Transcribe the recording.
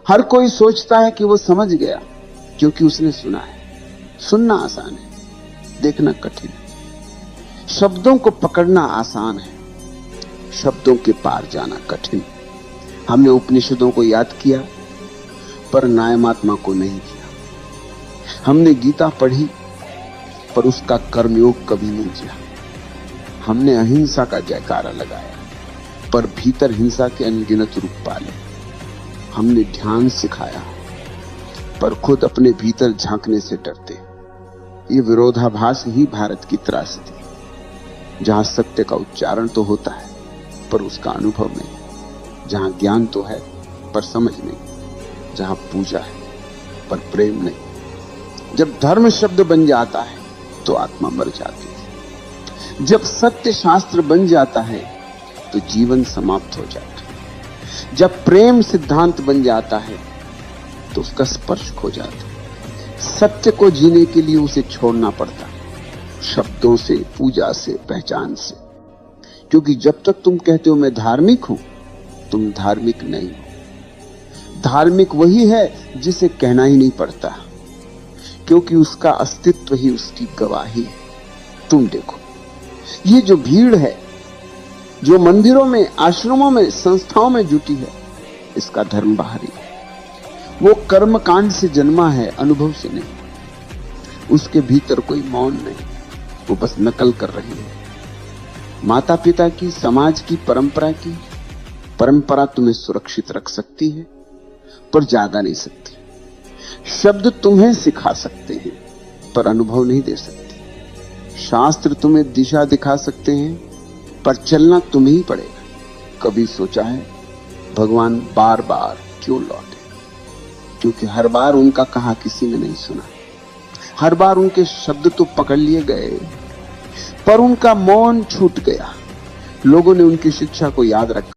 हर कोई सोचता है कि वो समझ गया क्योंकि उसने सुना है। सुनना आसान है, देखना कठिन है। शब्दों को पकड़ना आसान है, शब्दों के पार जाना कठिन। हमने उपनिषदों को याद किया पर न्यायमात्मा को नहीं किया। हमने गीता पढ़ी पर उसका कर्मयोग कभी नहीं किया। हमने अहिंसा का जयकारा लगाया पर भीतर हिंसा के अनगिनत रूप पाले। हमने ध्यान सिखाया पर खुद अपने भीतर झांकने से डरते। ये विरोधाभास ही भारत की त्रासदी, जहां सत्य का उच्चारण तो होता है पर उसका अनुभव नहीं, जहां ज्ञान तो है पर समझ नहीं, जहां पूजा है पर प्रेम नहीं। जब धर्म शब्द बन जाता है तो आत्मा मर जाती है। जब सत्य शास्त्र बन जाता है तो जीवन समाप्त हो जाता है। जब प्रेम सिद्धांत बन जाता है तो उसका स्पर्श खो जाता है। सत्य को जीने के लिए उसे छोड़ना पड़ता है, शब्दों से, पूजा से, पहचान से। क्योंकि जब तक तुम कहते हो मैं धार्मिक हूं, तुम धार्मिक नहीं हो। धार्मिक वही है जिसे कहना ही नहीं पड़ता, क्योंकि उसका अस्तित्व ही उसकी गवाही है। तुम देखो, ये जो भीड़ है जो मंदिरों में, आश्रमों में, संस्थाओं में जुटी है, इसका धर्म बाहरी है। वो कर्मकांड से जन्मा है, अनुभव से नहीं। उसके भीतर कोई मौन नहीं, वो बस नकल कर रही है। माता पिता की, समाज की, परंपरा तुम्हें सुरक्षित रख सकती है पर ज्यादा नहीं सकती। शब्द तुम्हें सिखा सकते हैं पर अनुभव नहीं दे सकते। शास्त्र तुम्हें दिशा दिखा सकते हैं पर चलना तुम्हें ही पड़ेगा। कभी सोचा है भगवान बार बार क्यों लौटे? क्योंकि हर बार उनका कहा किसी ने नहीं सुना। हर बार उनके शब्द तो पकड़ लिए गए पर उनका मौन छूट गया। लोगों ने उनकी शिक्षा को याद रखा